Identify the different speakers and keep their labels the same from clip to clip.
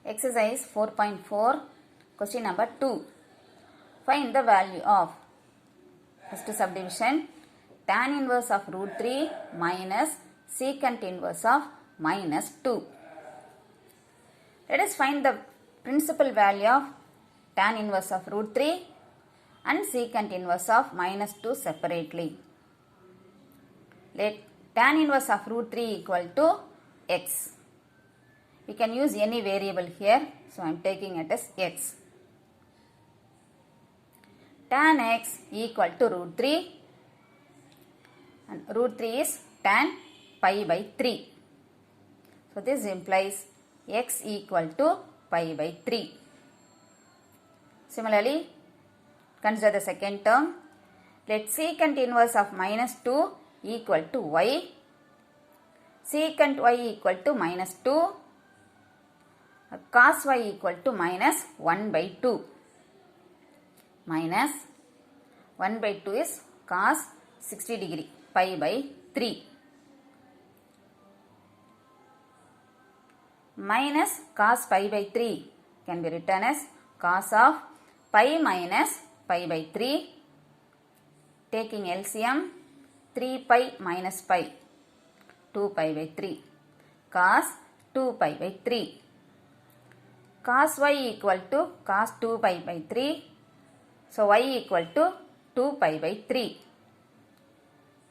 Speaker 1: Exercise 4.4, question number 2. Find the value of first subdivision tan inverse of root 3 minus secant inverse of minus 2. Let us find the principal value of tan inverse of root 3 and secant inverse of minus 2 separately. Let tan inverse of root 3 equal to x. We can use any variable here, so I am taking it as x. Tan x equal to root 3 and root 3 is tan pi by 3. So this implies x equal to pi by 3. Similarly, consider the second term. Let secant inverse of minus 2 equal to y. Secant y equal to minus 2. Cos y equal to minus 1 by 2. Minus 1 by 2 is cos 60 degree, pi by 3. Minus cos pi by 3 can be written as cos of pi minus pi by 3. Taking LCM, 3 pi minus pi, 2 pi by 3. Cos 2 pi by 3. Cos y equal to cos 2 pi by 3. So y equal to 2 pi by 3.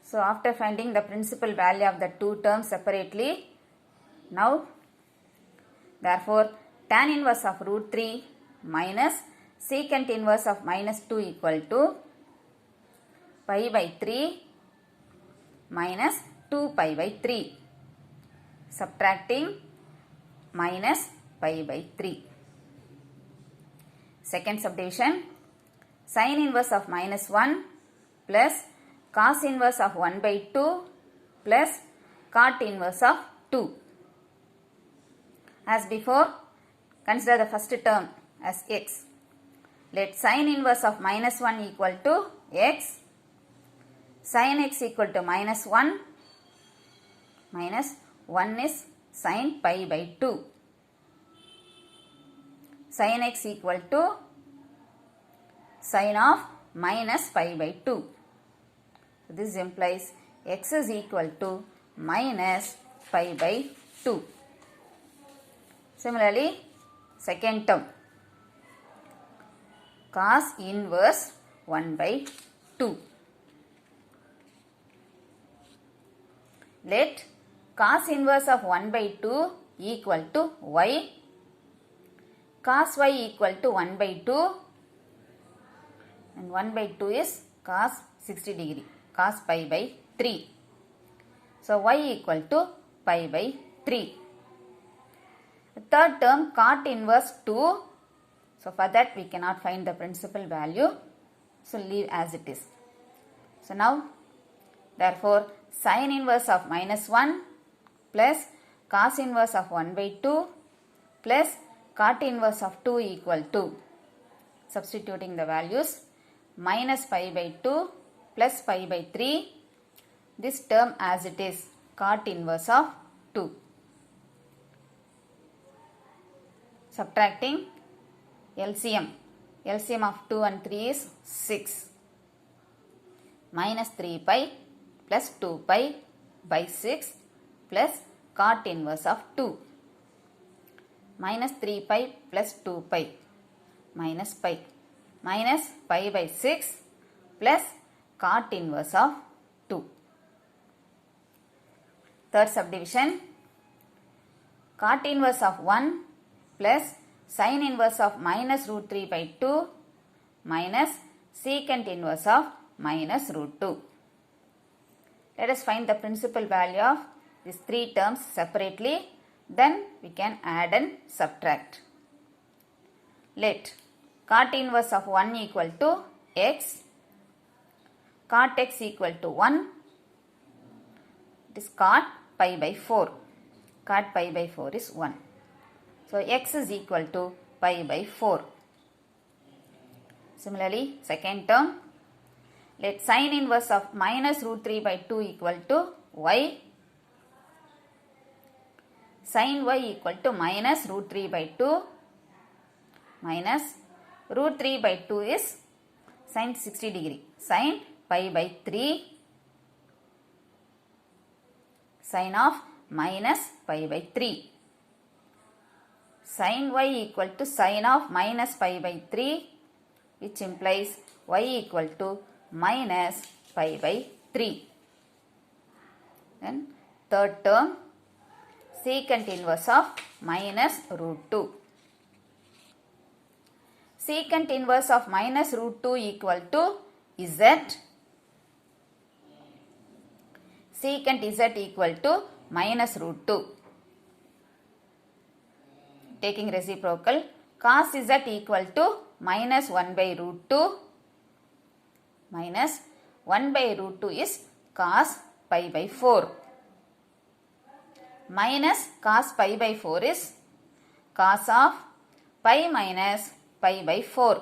Speaker 1: So after finding the principal value of the two terms separately, now therefore tan inverse of root 3 minus secant inverse of minus 2 equal to pi by 3 minus 2 pi by 3. Subtracting minus pi by 3. Second subdivision, sin inverse of minus 1 plus cos inverse of 1 by 2 plus cot inverse of 2. As before, consider the first term as x. Let sin inverse of minus 1 equal to x. Sin x equal to minus 1. Minus 1 is sin pi by 2. Sin x equal to sin of minus pi by 2. So this implies x is equal to minus pi by 2. Similarly, second term, cos inverse 1 by 2. Let cos inverse of 1 by 2 equal to y. Cos y equal to 1 by 2 and 1 by 2 is cos 60 degree, cos pi by 3. So y equal to pi by 3. The third term, cot inverse 2. So for that we cannot find the principal value. So leave as it is. So now therefore sin inverse of minus 1 plus cos inverse of 1 by 2 plus cot inverse of 2 equal to, substituting the values, minus pi by 2 plus pi by 3. This term as it is, cot inverse of 2. Subtracting LCM. LCM of 2 and 3 is 6. Minus 3 pi plus 2 pi by 6 plus cot inverse of 2. Minus 3 pi plus 2 pi minus pi minus pi by 6 plus cot inverse of 2. Third subdivision, cot inverse of 1 plus sin inverse of minus root 3 by 2 minus secant inverse of minus root 2. Let us find the principal value of these three terms separately. Then we can add and subtract. Let cot inverse of 1 equal to x. Cot x equal to 1. It is cot pi by 4. Cot pi by 4 is 1. So x is equal to pi by 4. Similarly, second term, let sin inverse of minus root 3 by 2 equal to y. sin y equal to minus root 3 by 2 minus root 3 by 2 is sin 60 degree. Sin pi by 3 sin of minus pi by 3. Sin y equal to sin of minus pi by 3, which implies y equal to minus pi by 3. Then third term, secant inverse of minus root 2. Secant inverse of minus root 2 equal to z. Secant z equal to minus root 2. Taking reciprocal, cos z equal to minus 1 by root 2 minus 1 by root 2 is cos pi by 4 minus cos pi by 4 is cos of pi minus pi by 4.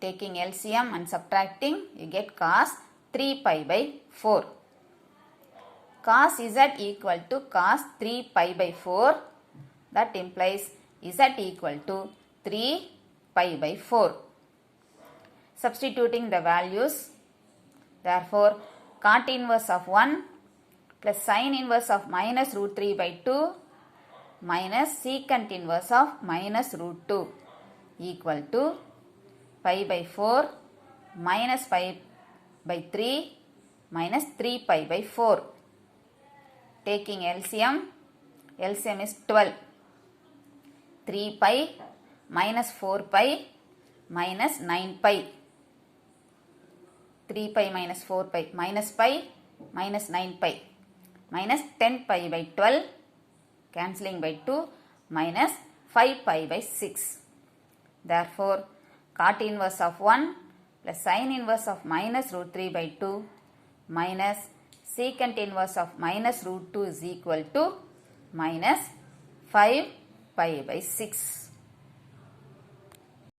Speaker 1: Taking LCM and subtracting, you get cos 3 pi by 4. Cos z equal to cos 3 pi by 4. That implies z equal to 3 pi by 4. Substituting the values, therefore cot inverse of 1 plus sin inverse of minus root 3 by 2 minus secant inverse of minus root 2 equal to pi by 4 minus pi by 3 minus 3 pi by 4. Taking LCM, LCM is 12. 3 pi minus 4 pi minus 9 pi. 3 pi minus 4 pi minus pi minus 9 pi minus 10 pi by 12, cancelling by 2, minus 5 pi by 6. Therefore, cot inverse of 1 plus sin inverse of minus root 3 by 2 minus secant inverse of minus root 2 is equal to minus 5 pi by 6.